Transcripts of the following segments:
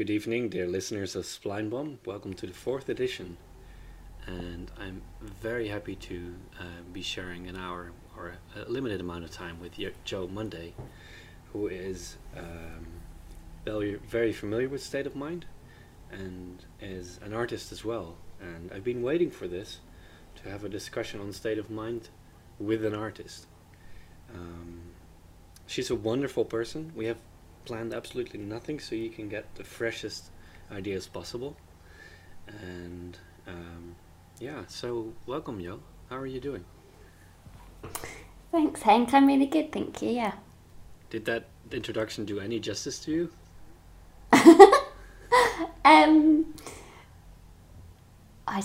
Good evening, dear listeners of SplineBomb. Welcome to the fourth edition. And I'm very happy to be sharing an hour or a limited amount of time with Jo Munday, who is very familiar with State of Mind and is an artist as well. And I've been waiting for this, to have a discussion on State of Mind with an artist. She's a wonderful person. We have planned absolutely nothing so you can get the freshest ideas possible. And so welcome, Jo. How are you doing? Thanks, Hank. I'm really good, thank you, yeah. Did that introduction do any justice to you? I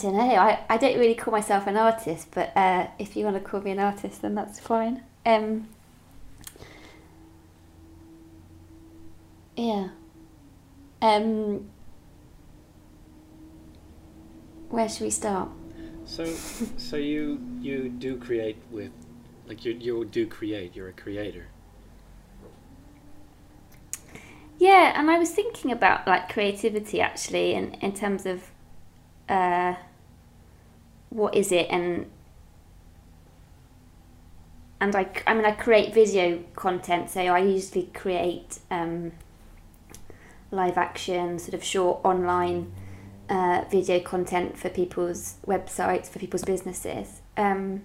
don't know. I don't really call myself an artist, but if you want to call me an artist, then that's fine. Yeah. Where should we start? So you do create with, like you do create. You're a creator. Yeah, and I was thinking about like creativity actually, in terms of what is it, and I create video content, so I usually create live action, sort of short online video content for people's websites, for people's businesses, and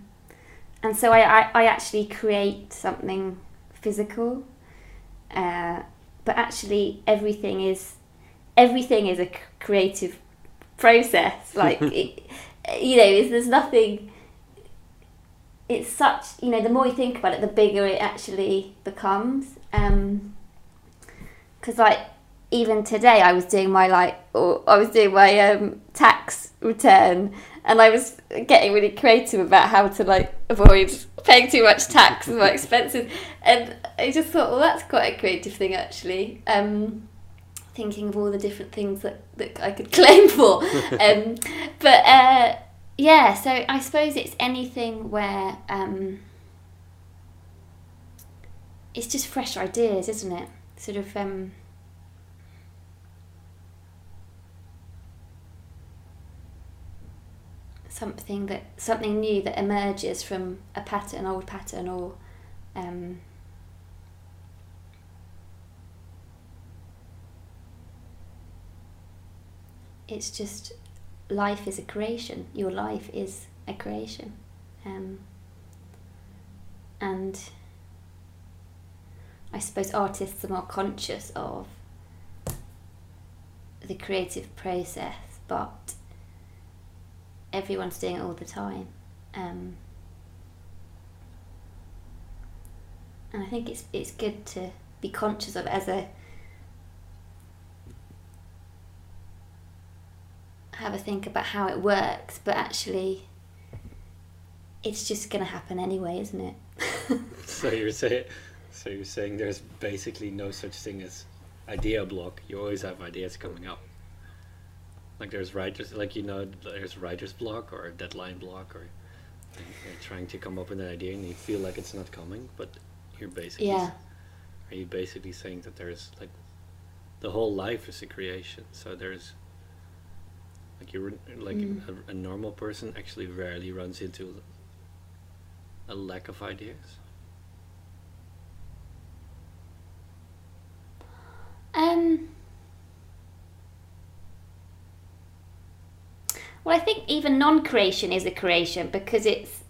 so I actually create something physical, but actually everything is a creative process. Like there's nothing. It's such, the more you think about it, the bigger it actually becomes. Because even today, I was doing my tax return, and I was getting really creative about how to avoid paying too much tax and more expenses. And I just thought, well, that's quite a creative thing actually. Thinking of all the different things that I could claim for. So I suppose it's anything where it's just fresh ideas, isn't it? Sort of something new that emerges from a pattern, old pattern, or it's just, life is a creation. Your life is a creation. And I suppose artists are more conscious of the creative process, but everyone's doing it all the time. And I think it's good to be conscious of it, have a think about how it works, but actually it's just going to happen anyway, isn't it? So you're saying there's basically no such thing as idea block. You always have ideas coming up. Like there's writer's block or a deadline block, or you're trying to come up with an idea and you feel like it's not coming, but you're basically Are you basically saying that there's the whole life is a creation? So there's a normal person actually rarely runs into a lack of ideas. Well, I think even non-creation is a creation, because it's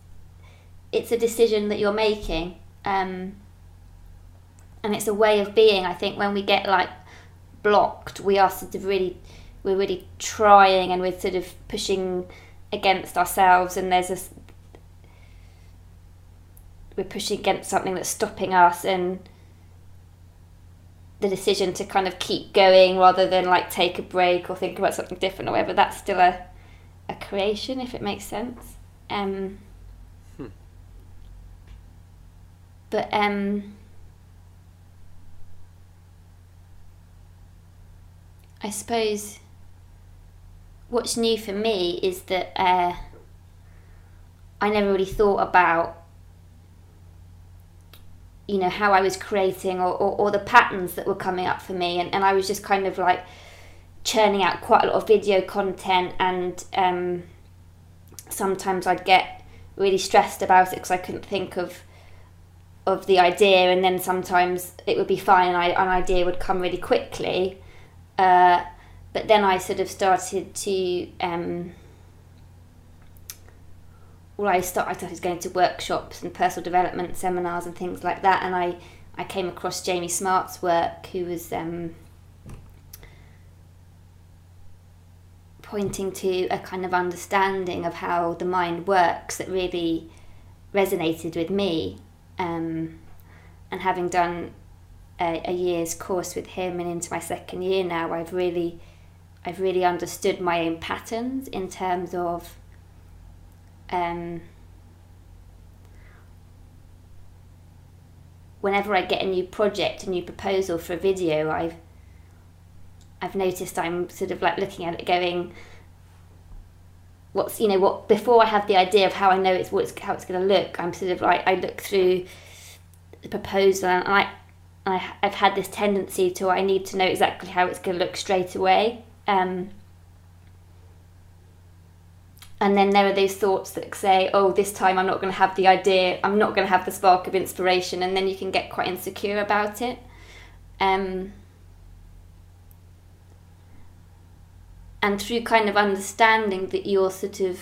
a decision that you're making, and it's a way of being. I think when we get blocked, we are sort of we're really trying, and we're sort of pushing against ourselves, and we're pushing against something that's stopping us, and the decision to kind of keep going rather than take a break or think about something different or whatever, that's still a creation, if it makes sense. But I suppose what's new for me is that I never really thought about how I was creating or the patterns that were coming up for me, and I was just kind of churning out quite a lot of video content, and sometimes I'd get really stressed about it because I couldn't think of the idea, and then sometimes it would be fine and an idea would come really quickly. But then I sort of started to I started going to workshops and personal development seminars and things like that, and I came across Jamie Smart's work, who was pointing to a kind of understanding of how the mind works that really resonated with me. And having done a year's course with him and into my second year now, I've really understood my own patterns in terms of whenever I get a new project, a new proposal for a video, I've noticed I'm sort of like looking at it going, what before I have the idea of how I know how it's going to look, I'm sort of like, I look through the proposal and I've had this tendency to, I need to know exactly how it's going to look straight away. And then there are those thoughts that say, oh, this time I'm not going to have the idea, I'm not going to have the spark of inspiration, and then you can get quite insecure about it. And through kind of understanding that you're sort of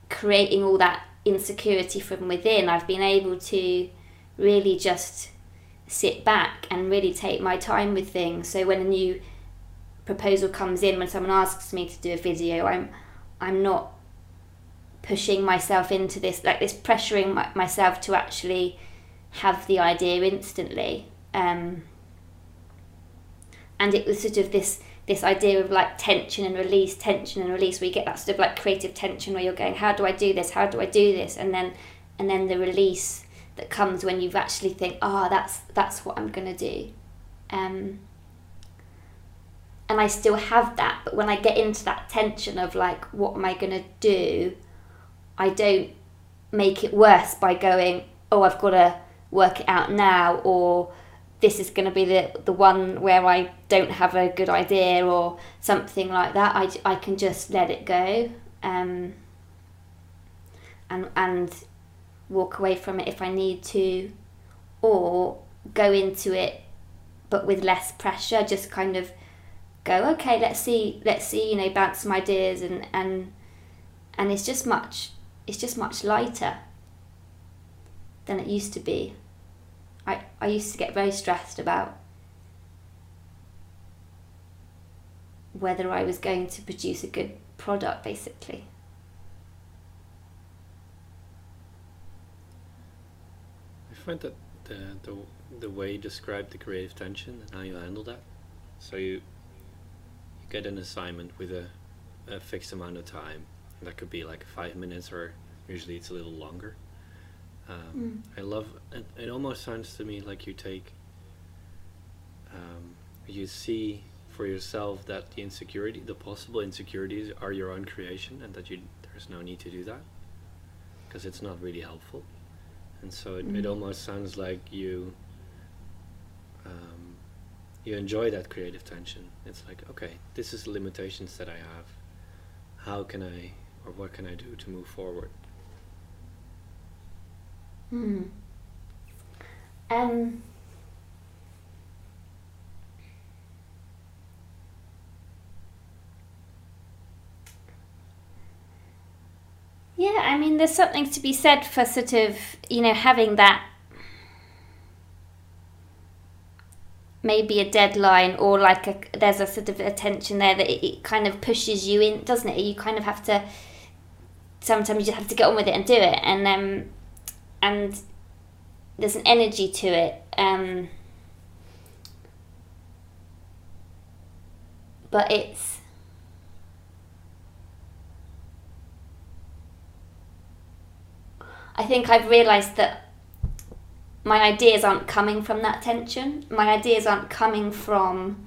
creating all that insecurity from within, I've been able to really just sit back and really take my time with things. So when a new proposal comes in, when someone asks me to do a video, I'm not pushing myself into this, like this pressuring myself to actually have the idea instantly. And it was sort of this idea of like tension and release, where you get that sort of like creative tension where you're going, how do I do this, and then the release that comes when you've actually think, that's what I'm gonna do. And I still have that, but when I get into that tension of like, what am I gonna do, I don't make it worse by going, I've got to work it out now, or this is going to be the one where I don't have a good idea or something like that. I can just let it go and walk away from it if I need to, or go into it but with less pressure, just kind of go, okay, let's see, bounce some ideas, and it's just much lighter than it used to be. I used to get very stressed about whether I was going to produce a good product, basically. I find that the way you describe the creative tension and how you handle that, so you get an assignment with a fixed amount of time. That could be like 5 minutes, or usually it's a little longer. I love it. It almost sounds to me like you take, you see for yourself that the possible insecurities are your own creation, and that there's no need to do that because it's not really helpful. And so it almost sounds like you enjoy that creative tension. It's like, okay, this is the limitations that I have. How can I, or what can I do to move forward? Yeah, I mean, there's something to be said for sort of, having that, maybe a deadline, or like there's a sort of a tension there that it kind of pushes you in, doesn't it? You kind of have to, sometimes you just have to get on with it and do it, and there's an energy to it, but I think I've realised that my ideas aren't coming from that tension. My ideas aren't coming from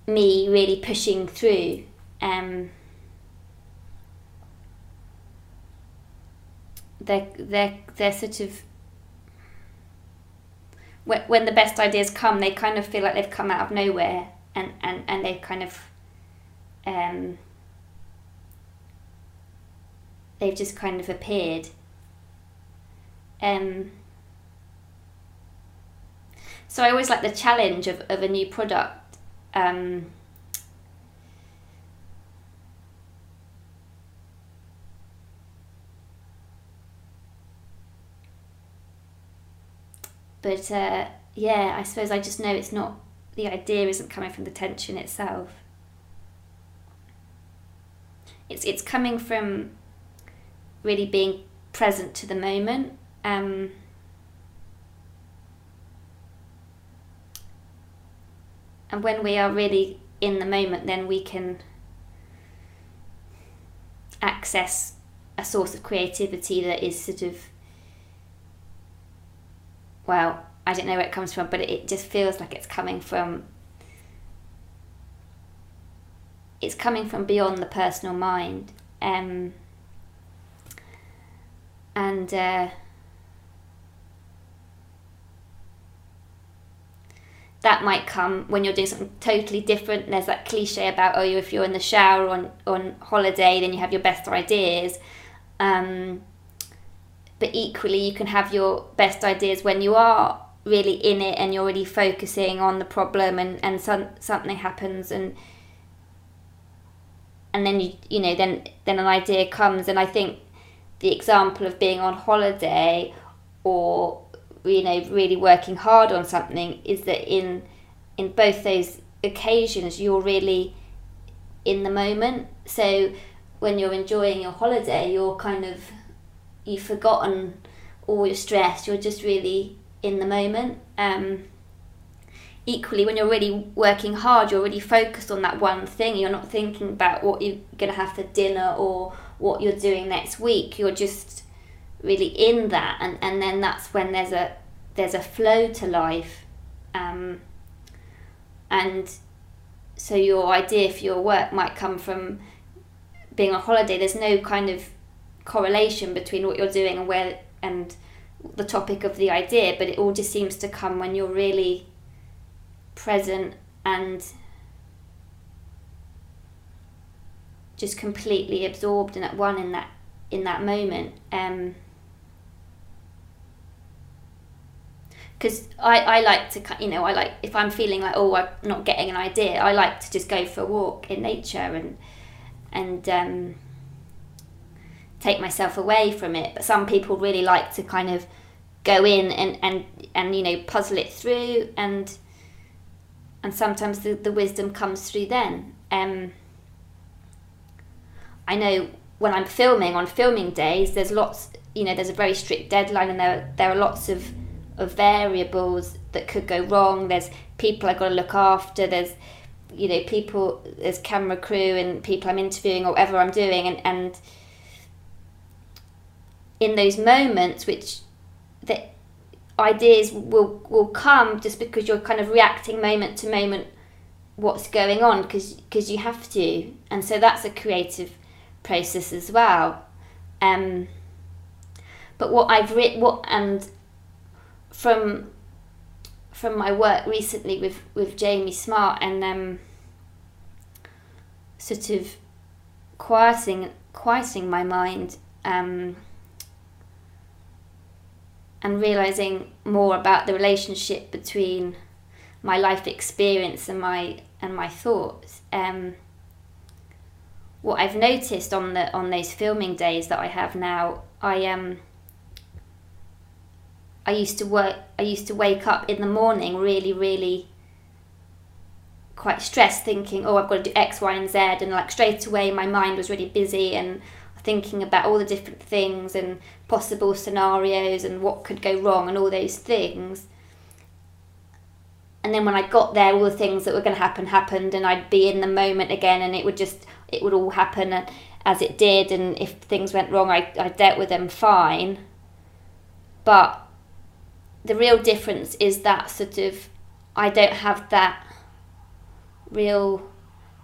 me really pushing through. They're sort of when the best ideas come, they kind of feel like they've come out of nowhere, and they've kind of they've just kind of appeared. So I always like the challenge of a new product. But yeah, I suppose I just know it's not, the idea isn't coming from the tension itself. It's coming from really being present to the moment. And when we are really in the moment, then we can access a source of creativity that is sort of, well, I don't know where it comes from, but it just feels like it's coming from beyond the personal mind. And that might come when you're doing something totally different. There's that cliche about, oh, if you're in the shower on holiday, then you have your best ideas. But equally, you can have your best ideas when you are really in it and you're really focusing on the problem, and something happens, and then you know then an idea comes. And I think the example of being on holiday, or really working hard on something, is that in both those occasions you're really in the moment. So when you're enjoying your holiday, you've forgotten all your stress, you're just really in the moment. Equally, when you're really working hard, you're really focused on that one thing. You're not thinking about what you're going to have for dinner or what you're doing next week. You're just really in that, and then that's when there's a flow to life. And so your idea for your work might come from being on holiday. There's no kind of correlation between what you're doing and the topic of the idea, but it all just seems to come when you're really present and just completely absorbed and at one in that moment. Because I like to, I like, if I'm feeling like, oh, I'm not getting an idea, I like to just go for a walk in nature and take myself away from it. But some people really like to kind of go in and puzzle it through, and sometimes the wisdom comes through then. I know when I'm filming, on filming days, there's lots, there's a very strict deadline, and there are lots of variables that could go wrong. There's people I've got to look after, there's people, there's camera crew and people I'm interviewing or whatever I'm doing, and in those moments, which the ideas will come just because you're kind of reacting moment to moment what's going on, because you have to, and so that's a creative process as well. But what I've written, from my work recently with Jamie Smart, and sort of quieting my mind, and realising more about the relationship between my life experience and my thoughts. What I've noticed on those filming days that I have now, I used to wake up in the morning really, really quite stressed, thinking, oh, I've got to do X, Y, and Z, and like straight away my mind was really busy and thinking about all the different things and possible scenarios and what could go wrong and all those things. And then when I got there, all the things that were going to happen happened, and I'd be in the moment again, and it would all happen as it did, and if things went wrong, I dealt with them fine. But the real difference is that sort of, I don't have that real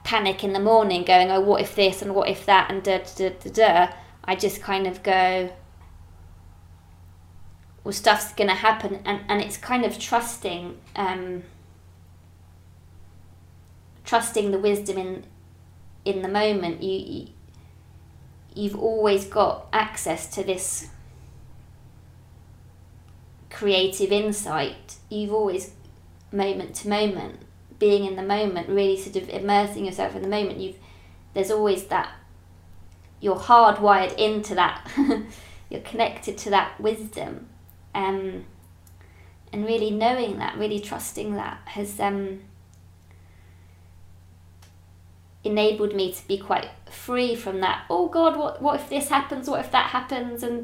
panic in the morning going, oh, what if this and what if that and da da da da da. I just kind of go, stuff's going to happen, and it's kind of trusting the wisdom in the moment. You've always got access to this creative insight. You've always, moment to moment, being in the moment, really sort of immersing yourself in the moment. There's always that, you're hardwired into that. You're connected to that wisdom, and really knowing that, really trusting that, has enabled me to be quite free from that. Oh God, what if this happens? What if that happens? And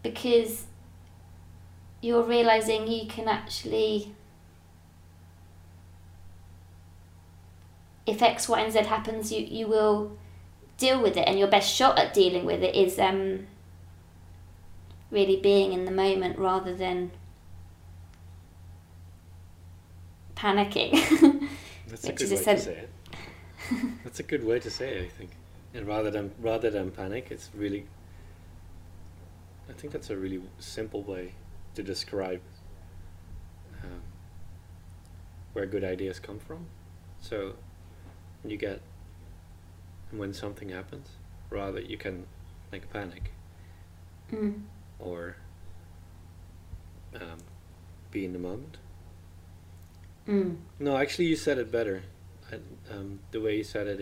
because you're realizing you can actually, if X, Y, and Z happens, you will deal with it, and your best shot at dealing with it is really being in the moment rather than panicking. That's a good way to say it. That's a good way to say it, I think. And rather than panic, it's really, I think that's a really simple way to describe where good ideas come from. So when something happens, rather you can panic or be in the moment. No, actually you said it better. The way you said it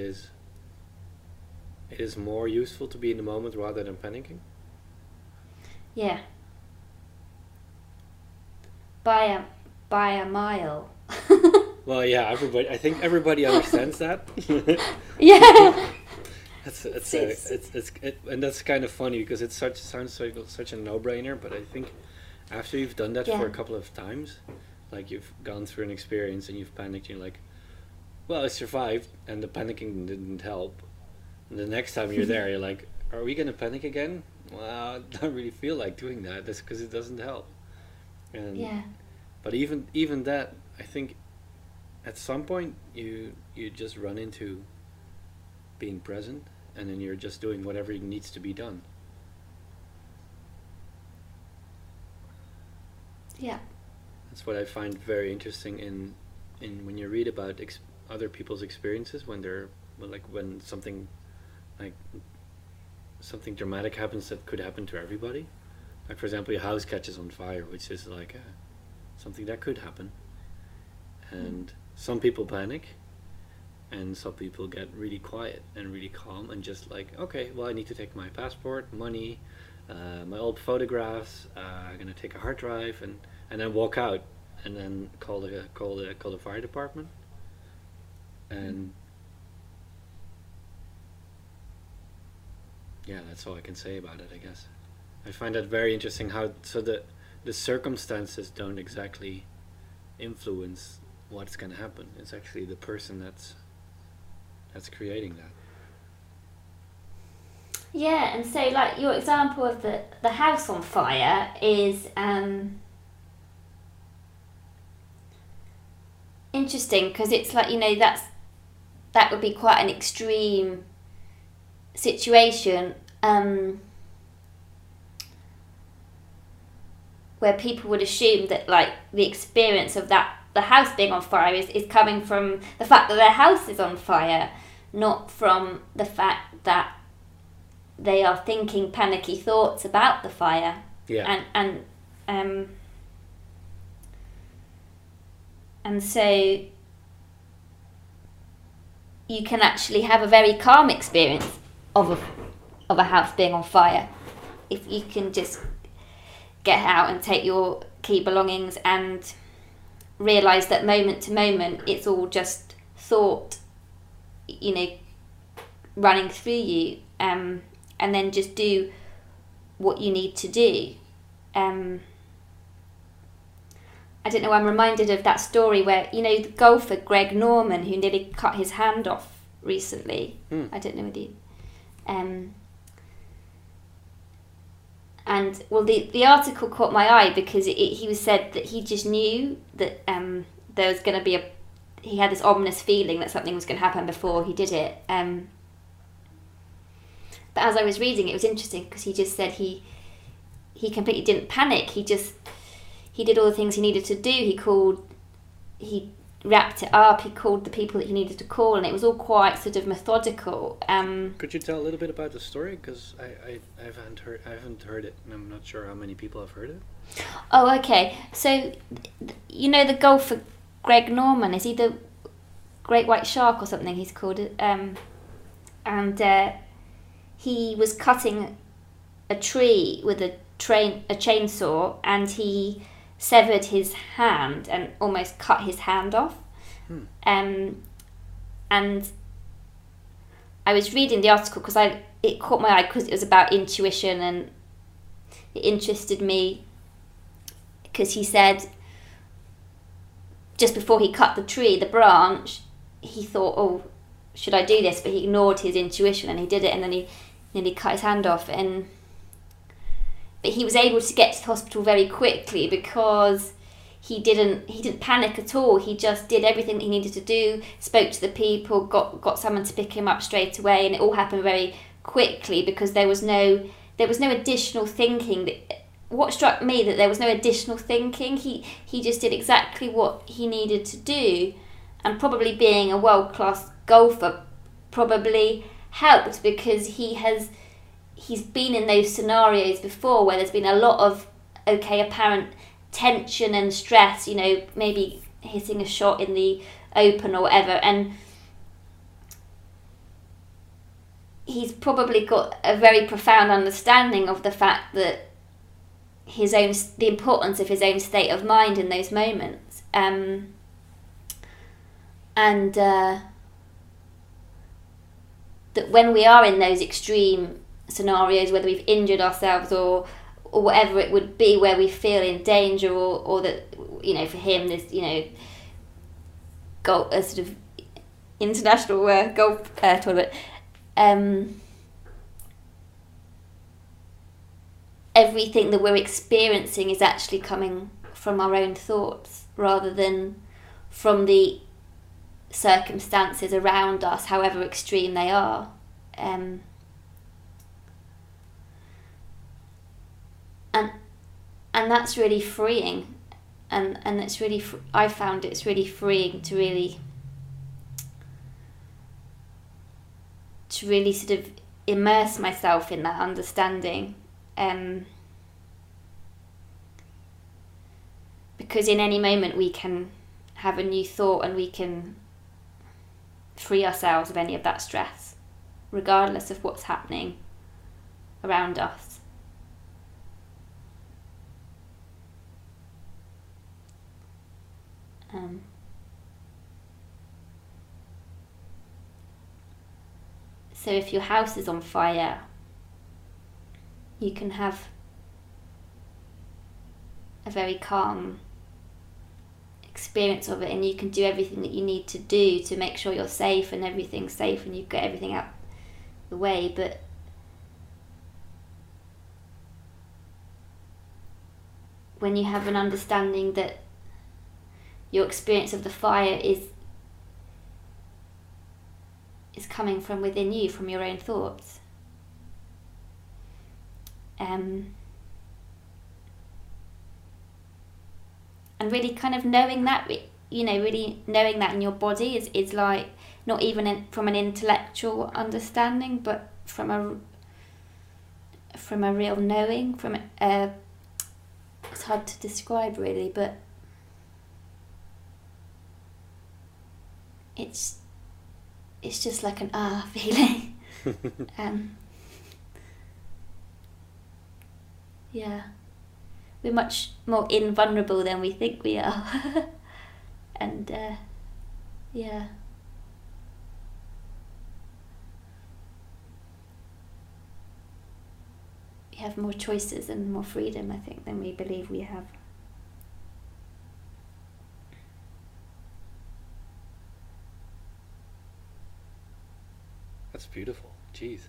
is more useful to be in the moment rather than panicking. Yeah. By a mile. Well, yeah, I think everybody understands that. Yeah. And that's kind of funny because it sounds like such a no-brainer, but I think after you've done that for a couple of times, like you've gone through an experience and you've panicked, you're like, well, I survived and the panicking didn't help. And the next time you're there, you're like, are we gonna panic again? Well, I don't really feel like doing that. That's because it doesn't help. And but even that, I think at some point you just run into being present, and then you're just doing whatever needs to be done. Yeah. That's what I find very interesting in when you read about other people's experiences when something dramatic happens that could happen to everybody. Like for example, your house catches on fire, which is something that could happen. And some people panic, and some people get really quiet and really calm and just okay, well, I need to take my passport, money, my old photographs. I'm gonna take a hard drive and then walk out and then call the fire department. And yeah, that's all I can say about it, I guess. I find that very interesting how the circumstances don't exactly influence what's going to happen. It's actually the person that's creating that. Yeah, and so your example of the house on fire is interesting because it's that would be quite an extreme situation where people would assume that the experience of the house being on fire is coming from the fact that their house is on fire, not from the fact that they are thinking panicky thoughts about the fire. Yeah. And so you can actually have a very calm experience of a house being on fire if you can just get out and take your key belongings and realise that moment to moment it's all just thought, running through you, and then just do what you need to do. I don't know, I'm reminded of that story where, the golfer Greg Norman, who nearly cut his hand off recently. I don't know whether you... and, well, the article caught my eye because he was said that he just knew that there was going to be he had this ominous feeling that something was going to happen before he did it. But as I was reading it was interesting because he just said he he completely didn't panic. He did all the things he needed to do. He wrapped it up. He called the people that he needed to call, and it was all quite sort of methodical. Could you tell a little bit about the story? Because I haven't heard it, and I'm not sure how many people have heard it. Oh, okay. So, you know the golfer Greg Norman? Is he the Great White Shark or something? He's called it. And he was cutting a tree with a chainsaw, and he severed his hand and almost cut his hand off. And I was reading the article because it caught my eye because it was about intuition, and it interested me because he said just before he cut the tree, the branch, he thought, oh, should I do this? But he ignored his intuition and he did it, and then he nearly cut his hand off. But he was able to get to the hospital very quickly because he didn't panic at all. He just did everything that he needed to do, spoke to the people, got someone to pick him up straight away, and it all happened very quickly because there was no additional thinking. What struck me that there was no additional thinking. He just did exactly what he needed to do, and probably being a world-class golfer probably helped because he's been in those scenarios before where there's been a lot of apparent tension and stress, you know, maybe hitting a shot in the Open or whatever, and he's probably got a very profound understanding of the fact that the importance of his own state of mind in those moments, and that when we are in those extreme scenarios, whether we've injured ourselves or whatever it would be, where we feel in danger, or that, you know, for him, this, you know, a sort of international golf tournament, everything that we're experiencing is actually coming from our own thoughts rather than from the circumstances around us, however extreme they are. And that's really freeing, and it's really I found it's really freeing to really sort of immerse myself in that understanding, because in any moment we can have a new thought and we can free ourselves of any of that stress, regardless of what's happening around us. So if your house is on fire, you can have a very calm experience of it, and you can do everything that you need to do to make sure you're safe and everything's safe and you've got everything out the way. But when you have an understanding that your experience of the fire is coming from within you, from your own thoughts, and really kind of knowing that, you know, really knowing that in your body is like, not even from an intellectual understanding, but from a real knowing, it's hard to describe really, but it's just like an feeling. Yeah, we're much more invulnerable than we think we are. And yeah, we have more choices and more freedom, I think, than we believe we have. That's beautiful. Jeez.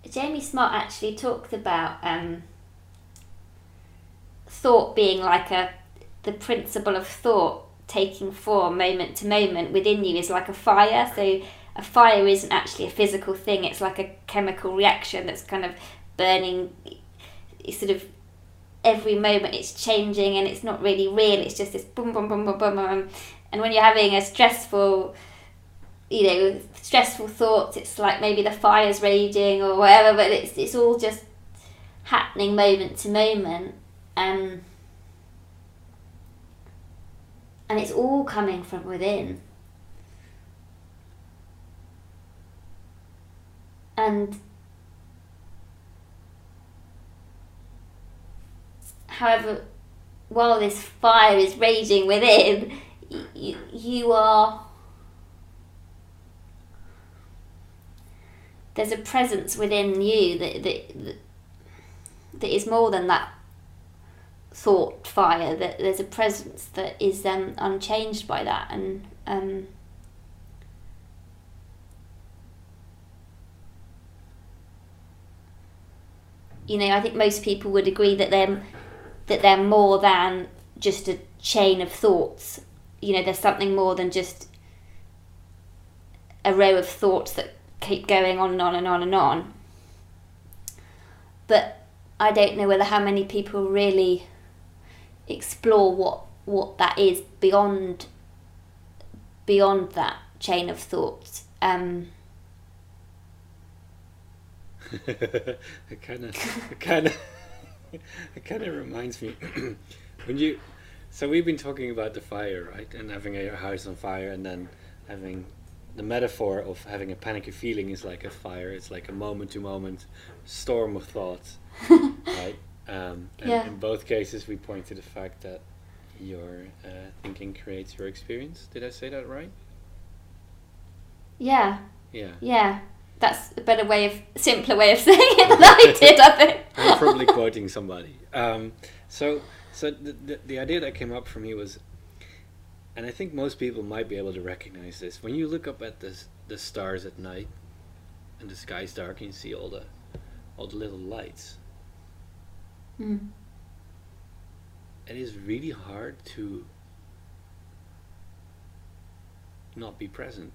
Jamie Smart actually talked about thought being like the principle of thought taking form moment to moment within you is like a fire. So a fire isn't actually a physical thing, it's like a chemical reaction that's kind of burning. It's sort of every moment it's changing, and it's not really real, it's just this boom boom boom boom boom boom. And when you're having a stressful thoughts, it's like maybe the fire's raging or whatever, but it's all just happening moment to moment, and it's all coming from within. And however, while this fire is raging within, you are... There's a presence within you that is more than that thought fire. That there's a presence that is unchanged by that, and I think most people would agree that they're more than just a chain of thoughts. There's something more than just a row of thoughts that keep going on and on and on and on. But I don't know how many people really explore what that is beyond that chain of thoughts. It kind of reminds me so we've been talking about the fire, right, and having a house on fire, and then having the metaphor of having a panicky feeling is like a fire. It's like a moment to moment storm of thoughts. Right, and in both cases we point to the fact that your thinking creates your experience. Did I say that right? Yeah. That's a simpler way of saying it than I did, I think. I'm probably quoting somebody. So the idea that came up for me was, and I think most people might be able to recognize this, when you look up at the stars at night and the sky's dark and you see all the little lights, it is really hard to not be present.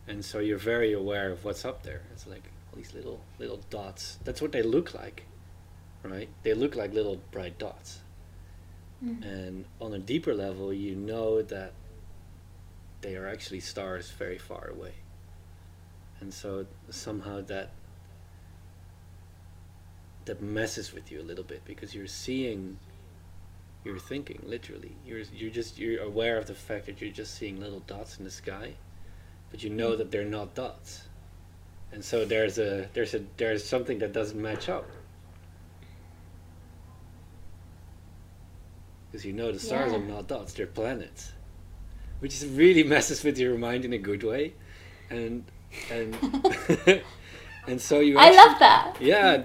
And so you're very aware of what's up there. It's like all these little dots. That's what they look like, right? They look like little bright dots. And on a deeper level, you know that they are actually stars very far away. And so somehow that messes with you a little bit, because you're thinking literally. You're aware of the fact that you're just seeing little dots in the sky, but you know that they're not dots. And so there's something that doesn't match up. Because the stars are not dots, they're planets. Which is really messes with your mind in a good way. And and so you I love that. Yeah,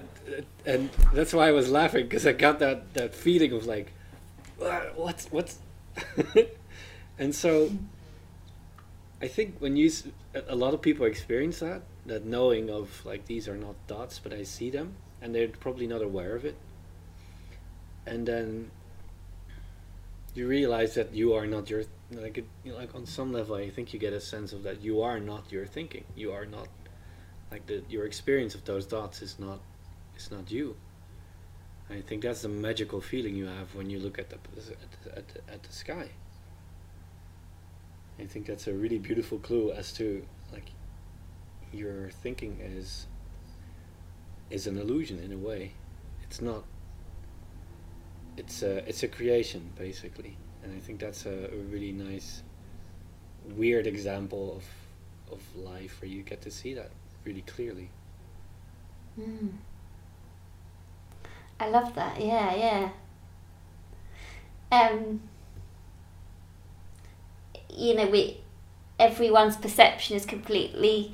and that's why I was laughing, because I got that feeling of like, what's and so I think when a lot of people experience that knowing of like, these are not dots, but I see them, and they're probably not aware of it. And then you realize that you are not your, like on some level, I think you get a sense of that you are not your thinking. You are not, like, your experience of those dots is not you. I think that's the magical feeling you have when you look at the sky. I think that's a really beautiful clue as to, like, your thinking is an illusion in a way. It's not. It's a creation, basically, and I think that's a really nice, weird example of life where you get to see that really clearly. I love that. Yeah. Everyone's perception is completely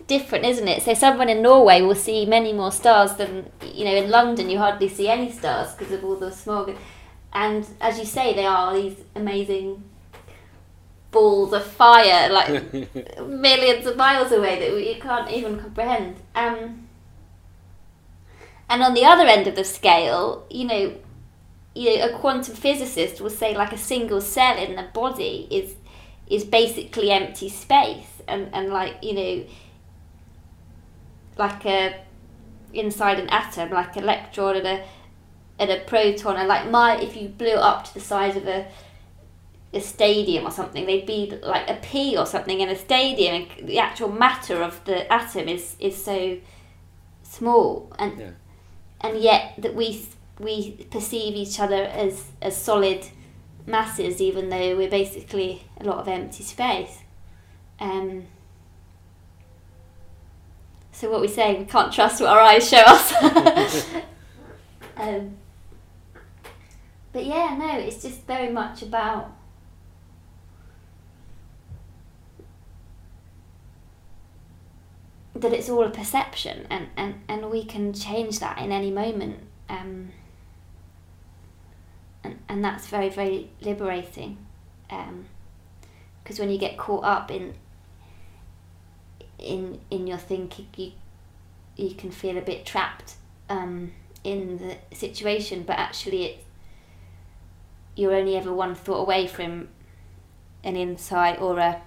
different, isn't it? So someone in Norway will see many more stars than, in London you hardly see any stars because of all the smog. And as you say, they are these amazing balls of fire, like millions of miles away, that you can't even comprehend. And And on the other end of the scale, a quantum physicist will say like a single cell in the body is basically empty space, and like like inside an atom, like electron and a proton, and like if you blew it up to the size of a stadium or something, they'd be like a pea or something in a stadium, and the actual matter of the atom is so small, and yet that we perceive each other as solid masses, even though we're basically a lot of empty space. So what we're saying, we can't trust what our eyes show us. But yeah, no, it's just very much about that it's all a perception, and we can change that in any moment. And that's very, very liberating, because when you get caught up in your thinking, you can feel a bit trapped in the situation, but actually you're only ever one thought away from an insight or a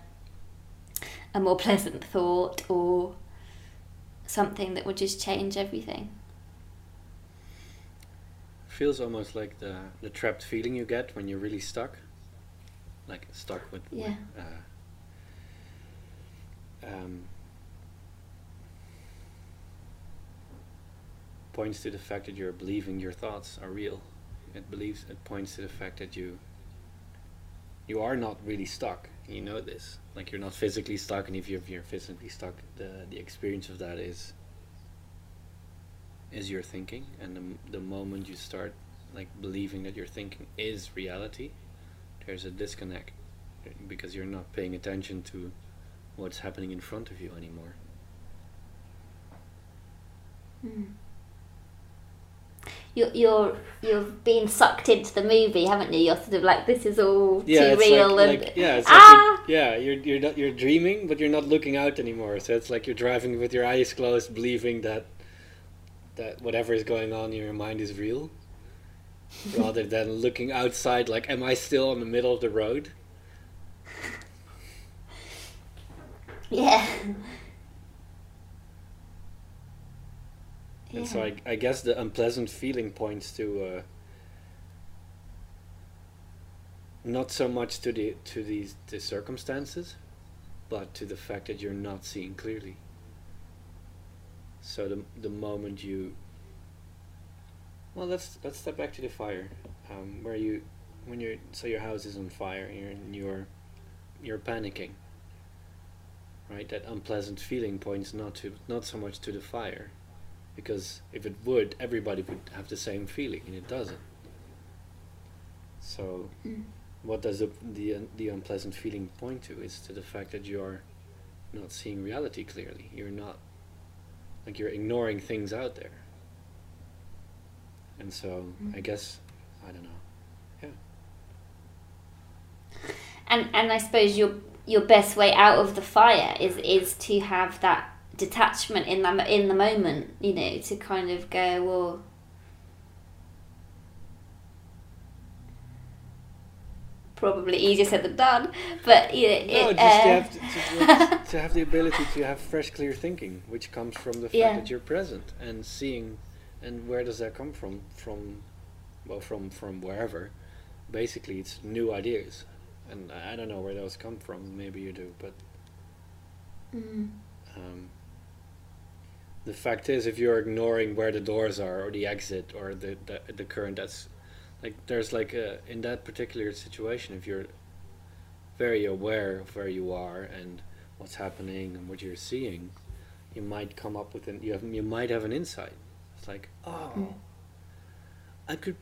more pleasant thought or something that would just change everything. Feels almost like the trapped feeling you get when you're really stuck, like stuck with points to the fact that you're believing your thoughts are real. It points to the fact that you are not really stuck. You know this, like you're not physically stuck, and if you're physically stuck, the experience of that is your thinking, and the moment you start like believing that your thinking is reality, there's a disconnect, because you're not paying attention to what's happening in front of you anymore. You've been sucked into the movie, haven't you? You're sort of like, this is all too it's real, you're dreaming, but you're not looking out anymore. So it's like you're driving with your eyes closed, believing that whatever is going on in your mind is real, rather than looking outside, like, am I still in the middle of the road? Yeah. And so I guess the unpleasant feeling points to not so much to the circumstances, but to the fact that you're not seeing clearly. So the moment let's step back to the fire, so your house is on fire and you're panicking, right? That unpleasant feeling points not so much to the fire, because if it would, everybody would have the same feeling, and it doesn't. So what does the unpleasant feeling point to? It's to the fact that you're not seeing reality clearly. You're not, like, you're ignoring things out there. And so I guess, I don't know. Yeah. And I suppose your best way out of the fire is to have that detachment in the moment, to kind of go, well, probably easier said than done, but to have the ability to have fresh, clear thinking, which comes from the fact that you're present and seeing. And where does that come from? From wherever. Basically, it's new ideas, and I don't know where those come from. Maybe you do, but the fact is, if you're ignoring where the doors are, or the exit, or the current, that's like, there's like in that particular situation, if you're very aware of where you are and what's happening and what you're seeing, you might come up with you might have an insight. It's like, I could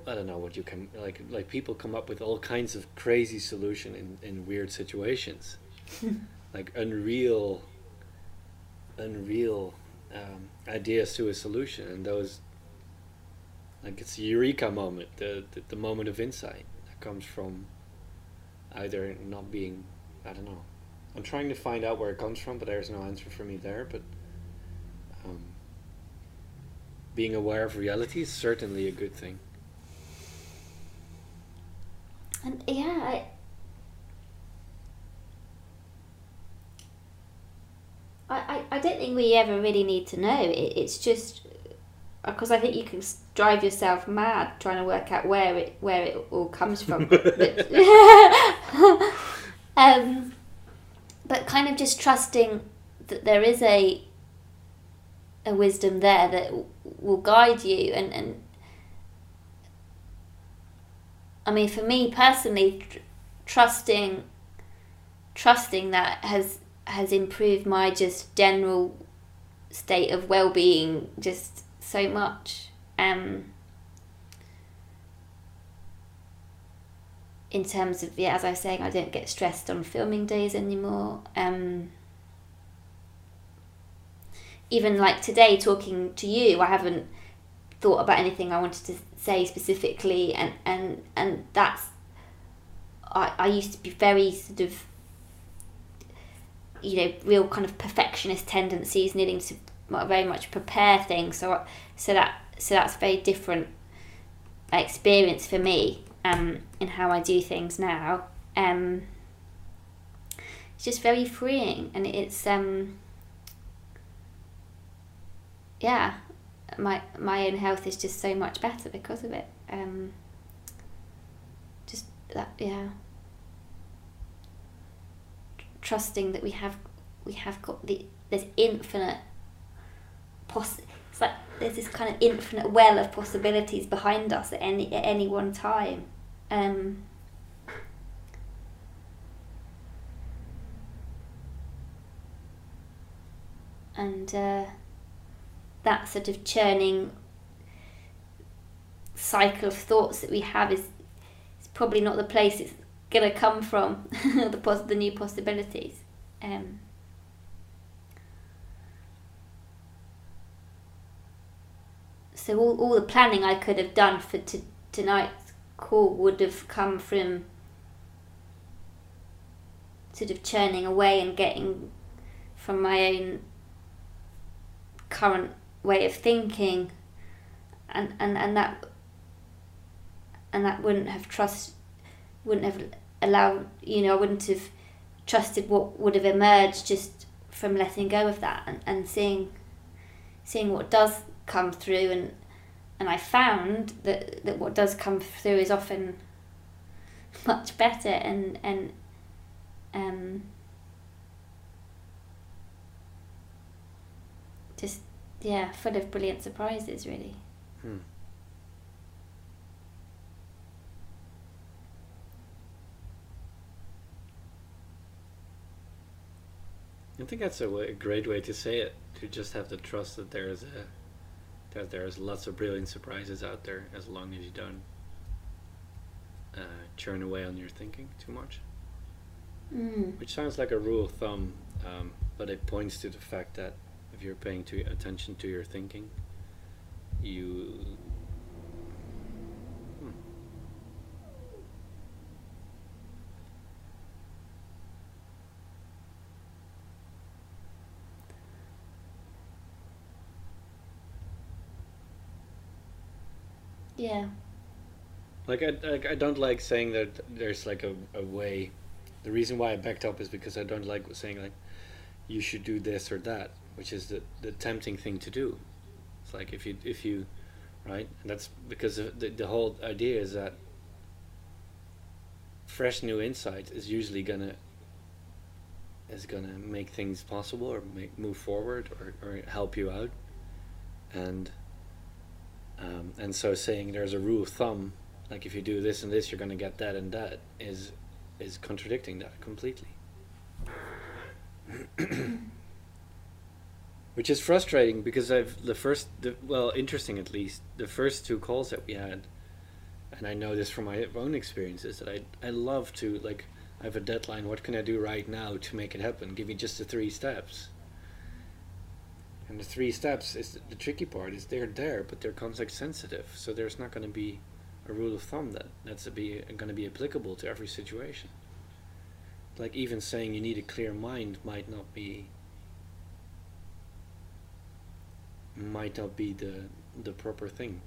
I don't know what you can, like people come up with all kinds of crazy solution in weird situations, like unreal ideas to a solution, and those, like, it's a eureka moment, the moment of insight that comes from either not being, I don't know, I'm trying to find out where it comes from, but there's no answer for me there, but being aware of reality is certainly a good thing. And yeah, I don't think we ever really need to know. It's just because I think you can drive yourself mad trying to work out where it all comes from. But kind of just trusting that there is a wisdom there that will guide you, and I mean, for me personally, trusting that has improved my just general state of well-being just so much. In terms of, as I was saying, I don't get stressed on filming days anymore. Even like today, talking to you, I haven't thought about anything I wanted to say specifically, and that's, I used to be very sort of, real kind of perfectionist tendencies, needing to very much prepare things. So that's a very different experience for me. In how I do things now, it's just very freeing, and it's my own health is just so much better because of it. Just that, trusting that we have got there's infinite it's like there's this kind of infinite well of possibilities behind us at any one time. And that sort of churning cycle of thoughts that we have is probably not the place it's going to come from, the new possibilities. So all the planning I could have done for tonight's call would have come from sort of churning away and getting from my own current way of thinking, and that wouldn't have allowed, I wouldn't have trusted what would have emerged just from letting go of that and seeing what does come through, and I found that what does come through is often much better and just full of brilliant surprises, really. I think that's a great way to say it, to just have the trust that there's lots of brilliant surprises out there, as long as you don't churn away on your thinking too much. Which sounds like a rule of thumb, but it points to the fact that if you're paying attention to your thinking, you Like I don't like saying that there's like a way. The reason why I backed up is because I don't like saying like you should do this or that, which is the tempting thing to do. It's like if you right, and that's because the whole idea is that fresh new insight is usually gonna make things possible, or move forward, or help you out, and so saying there's a rule of thumb, like if you do this and this you're gonna get that and that, is contradicting that completely. Which is frustrating, because interesting at least, the first two calls that we had, and I know this from my own experiences, that I love to, like, I have a deadline, what can I do right now to make it happen? Give me just the 3 steps. And the 3 steps is the tricky part, is they're there, but they're context sensitive, so there's not going to be a rule of thumb that's going to be applicable to every situation. Like even saying you need a clear mind might not be the proper thing.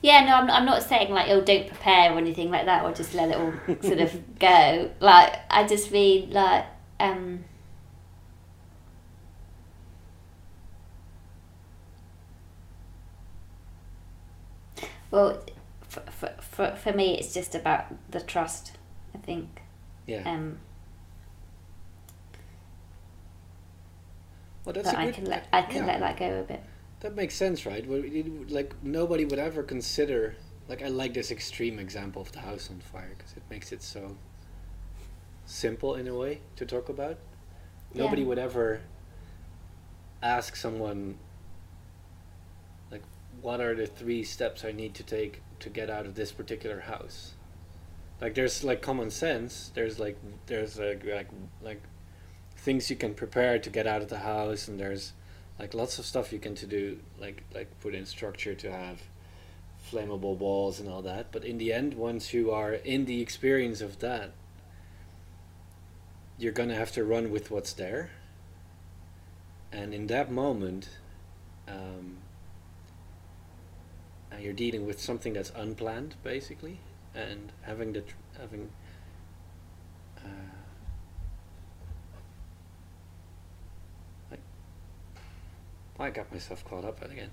Yeah, no, I'm not saying like, oh, don't prepare or anything like that, or just let it all sort of go. Like, I just mean like, well, for me, it's just about the trust, I think. Yeah. Well, that's that I can let that go a bit. That makes sense, right? Like, nobody would ever consider. Like, I like this extreme example of the house on fire because it makes it so simple in a way to talk about. Nobody would ever ask someone, like, what are the 3 steps I need to take to get out of this particular house? Like, there's like common sense. There's like things you can prepare to get out of the house, and there's like lots of stuff you can to do, like put in structure to have flammable balls and all that. But in the end, once you are in the experience of that, you're gonna have to run with what's there. And in that moment, you're dealing with something that's unplanned, basically, and having I got myself caught up again.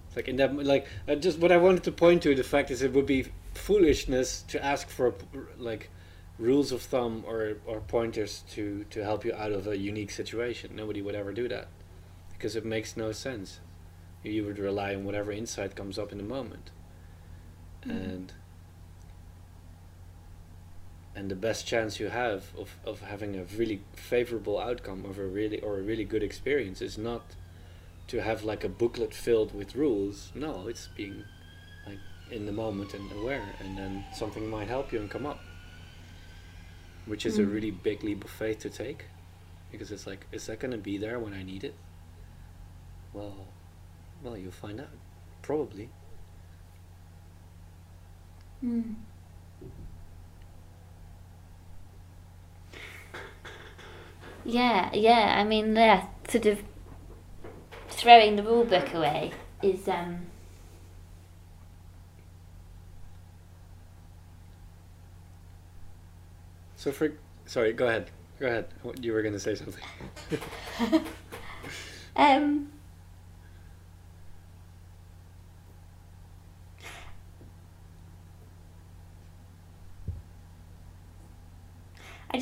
It's like in that, like, just what I wanted to point to, the fact is it would be foolishness to ask for like rules of thumb or pointers to help you out of a unique situation. Nobody would ever do that because it makes no sense. You would rely on whatever insight comes up in the moment, and the best chance you have of having a really favorable outcome of a really good experience is not to have like a booklet filled with rules. No, it's being like in the moment and aware, and then something might help you and come up, which is a really big leap of faith to take, because it's like, is that going to be there when I need it? Well, you'll find out, probably. Yeah. I mean, sort of throwing the rule book away is So sorry, go ahead. You were going to say something.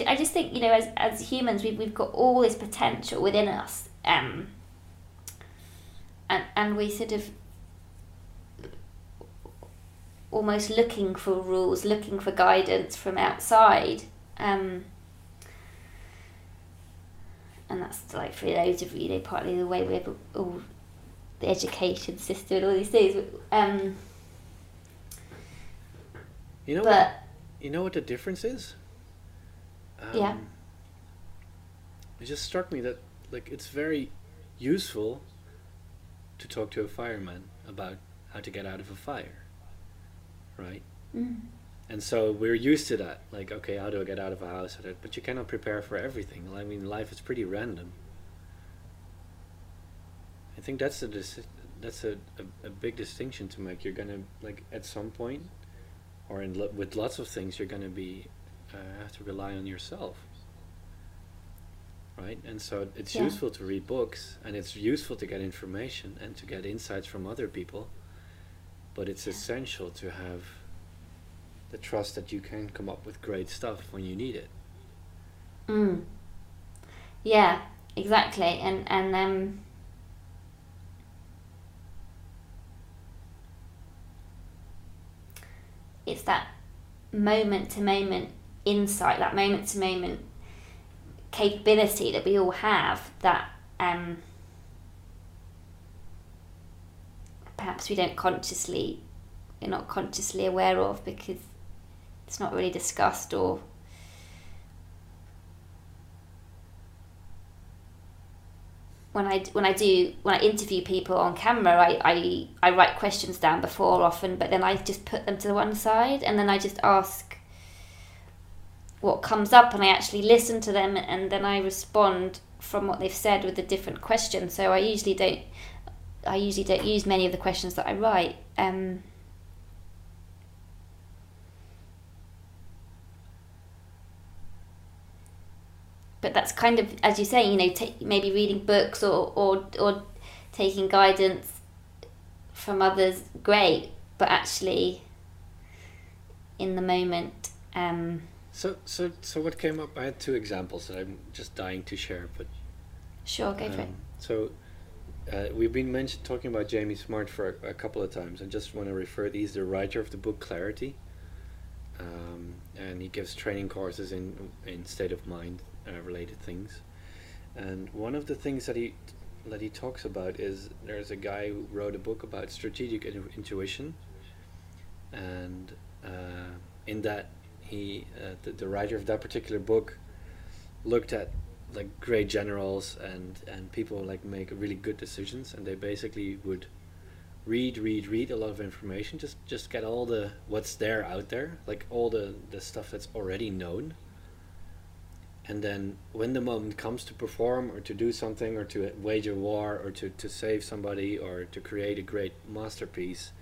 I just think, as humans, we've got all this potential within us, and we sort of almost looking for rules, looking for guidance from outside, and that's like, for those of you, partly the way we have all the education system and all these things. You know what the difference is? Yeah. It just struck me that, like, it's very useful to talk to a fireman about how to get out of a fire, right? And so we're used to that, like, okay, how do I get out of a house? But you cannot prepare for everything. I mean, life is pretty random. I think that's a big distinction to make. You're gonna, like, at some point, or with lots of things, you're gonna be have to rely on yourself, right? And so it's useful to read books, and it's useful to get information and to get insights from other people, but it's essential to have the trust that you can come up with great stuff when you need it. Yeah, exactly. And it's that moment to moment insight, that moment to moment capability that we all have, that perhaps we're not consciously aware of, because it's not really discussed. Or when I interview people on camera, I write questions down before often, but then I just put them to the one side, and then I just ask what comes up, and I actually listen to them, and then I respond from what they've said with a different question. So I usually don't use many of the questions that I write. But that's kind of, as you say, maybe reading books or taking guidance from others, great, but actually in the moment. So what came up? I had two examples that I'm just dying to share, but sure, go for it. So we've been talking about Jamie Smart for a couple of times. I just want to refer. He's the writer of the book Clarity, and he gives training courses in state of mind related things. And one of the things that he talks about is there's a guy who wrote a book about strategic intuition, and in that he the writer of that particular book looked at like great generals and people like make really good decisions, and they basically would read a lot of information, just get all the what's there out there, like all the stuff that's already known, and then when the moment comes to perform or to do something or to wage a war or to save somebody or to create a great masterpiece,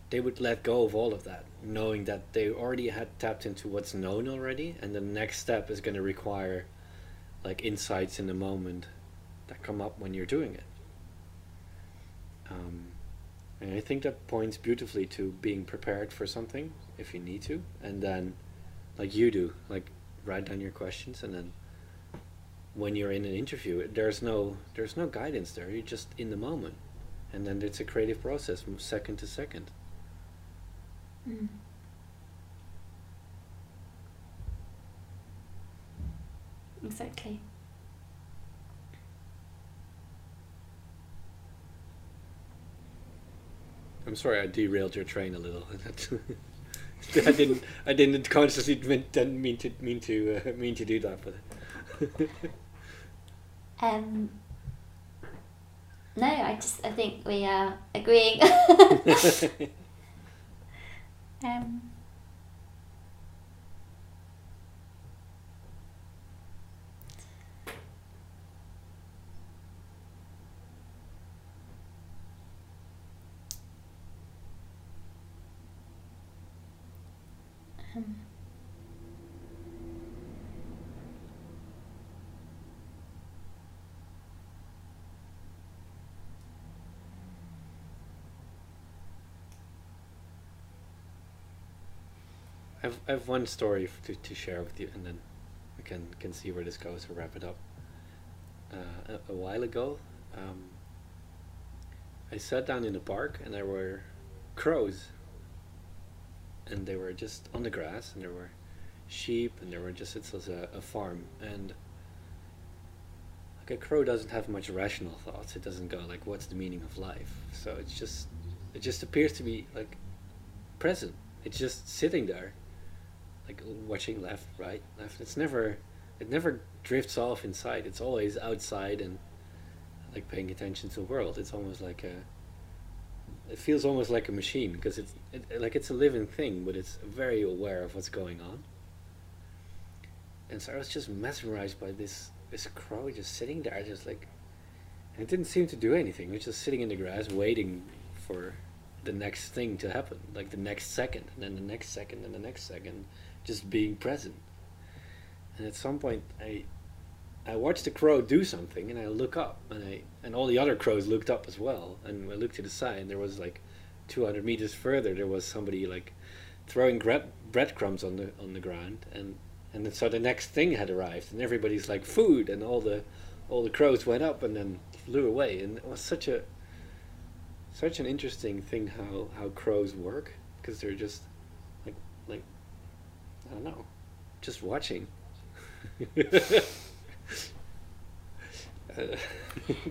they would let go of all of that, knowing that they already had tapped into what's known already, and the next step is going to require like insights in the moment that come up when you're doing it. And I think that points beautifully to being prepared for something if you need to, and then like you do, like write down your questions, and then when you're in an interview, there's no guidance there. You're just in the moment, and then it's a creative process from second to second. Mm. Exactly. I'm sorry, I derailed your train a little. I didn't consciously mean to do that, but. No, I think we are agreeing. I have one story to share with you, and then we can see where this goes or wrap it up. A while ago, I sat down in the park, and there were crows, and they were just on the grass, and there were sheep, and it was a farm, and like a crow doesn't have much rational thoughts. It doesn't go like, what's the meaning of life? So it just appears to be like present. It's just sitting there, like watching left, right, left. It never drifts off inside. It's always outside and like paying attention to the world. It's almost like it feels almost like a machine, because it's a living thing, but it's very aware of what's going on. And so I was just mesmerized by this crow just sitting there, just like, and it didn't seem to do anything. It was just sitting in the grass waiting for the next thing to happen, like the next second, and then the next second, and the next second, just being present. And at some point I watched the crow do something, and I look up, and all the other crows looked up as well, and I looked to the side, and there was like 200 meters further, there was somebody like throwing breadcrumbs on the ground, and then so the next thing had arrived, and everybody's like, food, and all the crows went up and then flew away. And it was such an interesting thing how crows work, because they're just like I don't know, just watching.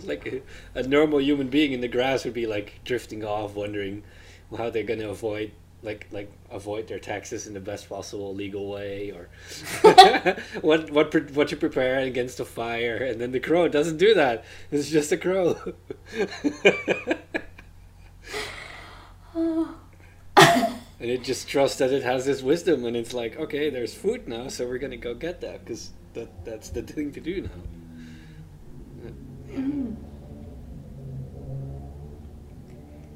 Like a normal human being in the grass would be like drifting off, wondering how they're going to avoid their taxes in the best possible legal way, or what to prepare against a fire. And then the crow doesn't do that. It's just a crow. And it just trusts that it has this wisdom, and it's like, okay, there's food now, so we're gonna go get that, because that's the thing to do now. Mm.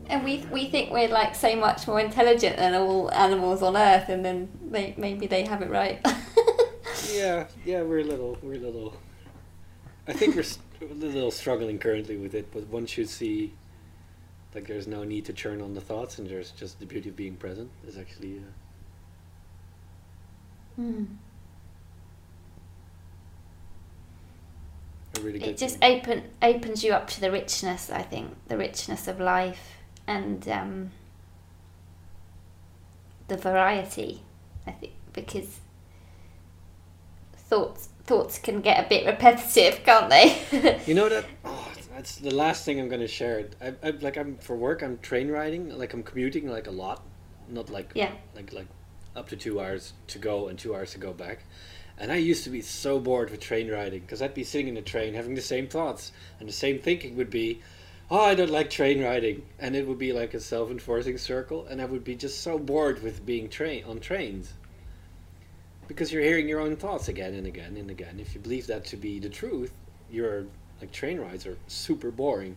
And we think we're like so much more intelligent than all animals on Earth, and then maybe they have it right. Yeah, we're a little. I think we're a little struggling currently with it, but once you see, like, there's no need to churn on the thoughts, and there's just the beauty of being present is actually. A really good. It just opens you up to the richness. I think the richness of life and the variety. I think because thoughts can get a bit repetitive, can't they? You know that. Oh, that's the last thing I'm gonna share. I'm for work. I'm train riding. Like, I'm commuting like a lot, not like like up to 2 hours to go and 2 hours to go back. And I used to be so bored with train riding, because I'd be sitting in the train having the same thoughts, and the same thinking would be, oh, I don't like train riding, and it would be like a self-enforcing circle, and I would be just so bored with being on trains, because you're hearing your own thoughts again and again and again. If you believe that to be the truth, you're like, train rides are super boring.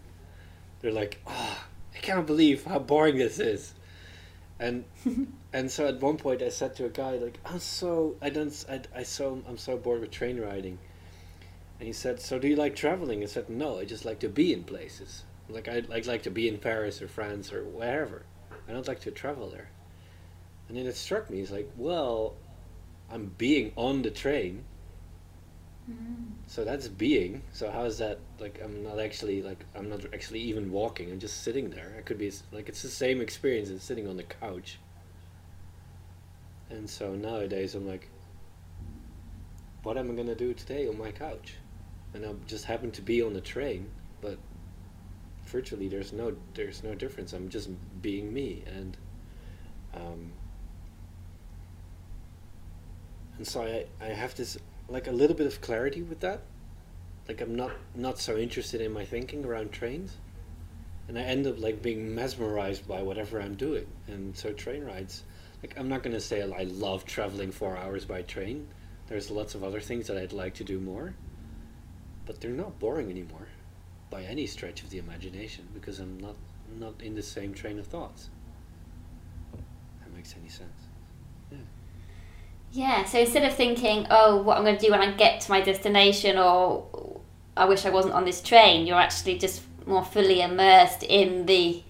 They're like, oh, I can't believe how boring this is. And and so at one point I said to a guy, like, I'm so bored with train riding. And he said, so do you like traveling? I said, no, I just like to be in places. Like, I like to be in Paris or France or wherever. I don't like to travel there. And then it struck me, it's like, well, I'm being on the train. So that's being. So how is that, like, I'm not actually even walking. I'm just sitting there. I could be like, it's the same experience as sitting on the couch. And so nowadays I'm like, what am I gonna do today on my couch? And I just happen to be on the train, but virtually there's no difference. I'm just being me, and so I have this, like, a little bit of clarity with that. Like, I'm not so interested in my thinking around trains, and I end up, like, being mesmerized by whatever I'm doing. And so train rides, like, I'm not gonna say I love traveling 4 hours by train. There's lots of other things that I'd like to do more, but they're not boring anymore by any stretch of the imagination, because I'm not in the same train of thoughts. That makes any sense. Yeah, so instead of thinking, oh, what I'm going to do when I get to my destination, or I wish I wasn't on this train, you're actually just more fully immersed in the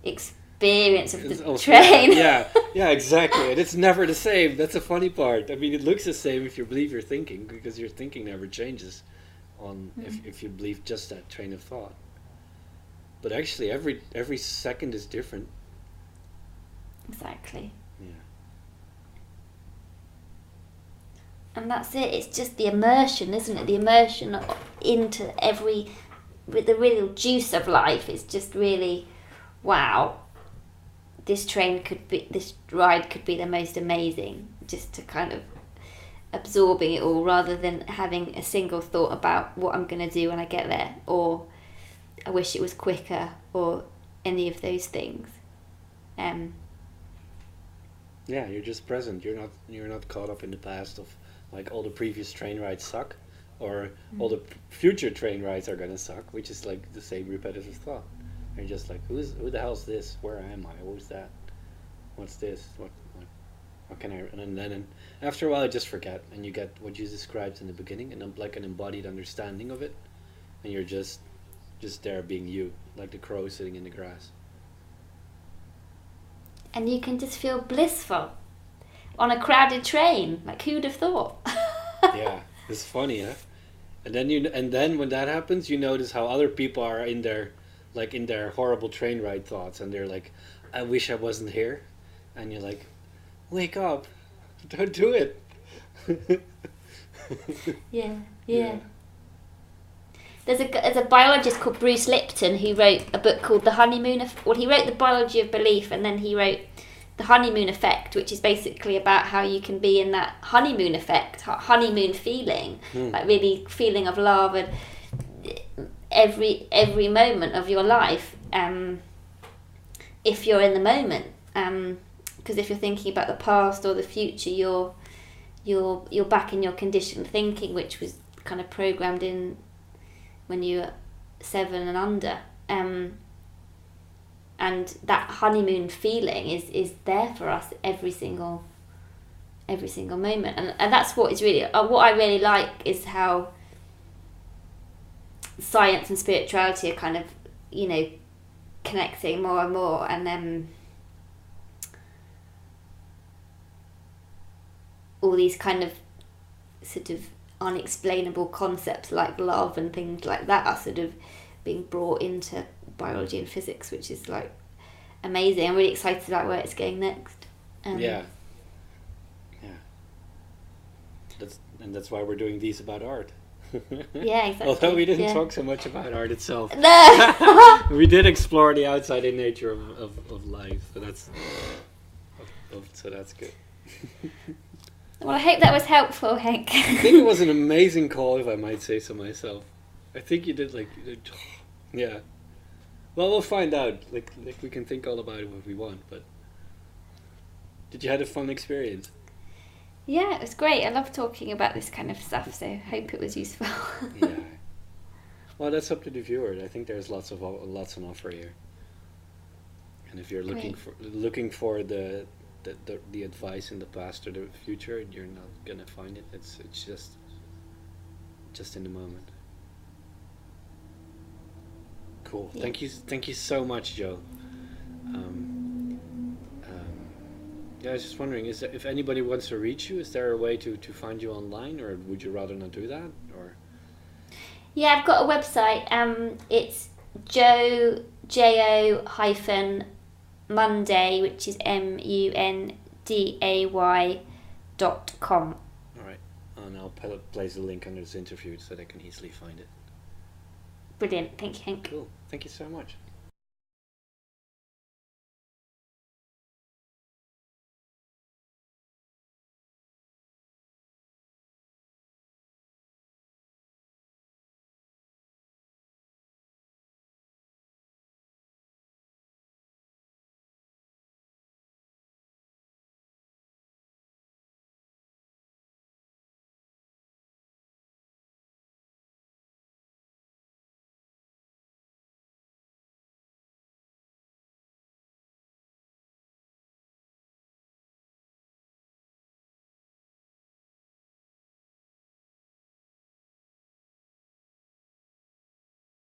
experience of the train. Yeah, exactly. And it's never the same. That's the funny part. I mean, it looks the same if you believe you're thinking, because your thinking never changes on if you believe just that train of thought. But actually, every second is different. Exactly. Yeah. And that's it. It's just the immersion, isn't it? The immersion into with the real juice of life. It's just really, wow. This ride could be the most amazing. Just to kind of absorbing it all, rather than having a single thought about what I'm going to do when I get there, or I wish it was quicker, or any of those things. Yeah, you're just present. You're not caught up in the past of, like, all the previous train rides suck, or all the future train rides are gonna suck, which is like the same repetitive thought. You're just like, who the hell's this? Where am I? Who's that? What's this? What can I? And then after a while, I just forget, and you get what you described in the beginning, and like an embodied understanding of it, and you're just there being you, like the crow sitting in the grass. And you can just feel blissful on a crowded train. Like, who'd have thought? Yeah, it's funny, huh? And then when that happens, you notice how other people are in their horrible train ride thoughts, and they're like, I wish I wasn't here. And you're like, wake up, don't do it. Yeah. There's a biologist called Bruce Lipton who wrote a book called The Honeymoon he wrote The Biology of Belief, and then he wrote The Honeymoon Effect, which is basically about how you can be in that honeymoon effect, honeymoon feeling, like really feeling of love, and every moment of your life, if you're in the moment. because if you're thinking about the past or the future, you're back in your conditioned thinking, which was kind of programmed in when you were 7 and under. And that honeymoon feeling is there for us every single moment, and that's what is really what I really like, is how science and spirituality are kind of, you know, connecting more and more, and then all these kind of sort of unexplainable concepts like love and things like that are sort of being brought into biology and physics, which is like amazing. I'm really excited about where it's going next. Yeah. That's why we're doing these about art. Yeah, exactly. Although we didn't talk so much about art itself. No. We did explore the outside in nature of life, so that's good. Well, I hope that was helpful, Hank. I think it was an amazing call, if I might say so myself. I think you did yeah. Well, we'll find out. Like we can think all about it if we want, but did you have a fun experience? Yeah, it was great. I love talking about this kind of stuff, so hope it was useful. Yeah. Well, that's up to the viewer. I think there's lots on offer here. And if you're looking for the advice in the past or the future, you're not gonna find it. It's just in the moment. Cool. Yeah. Thank you so much, Jo. Yeah, I was just wondering, if anybody wants to reach you, is there a way to find you online, or would you rather not do that? Or Yeah, I've got a website. It's Jo-Munday, which is MUNDAY.com. all right, and I'll place a link under this interview so they can easily find it. Brilliant. Thank you, Hank. Cool. Thank you so much.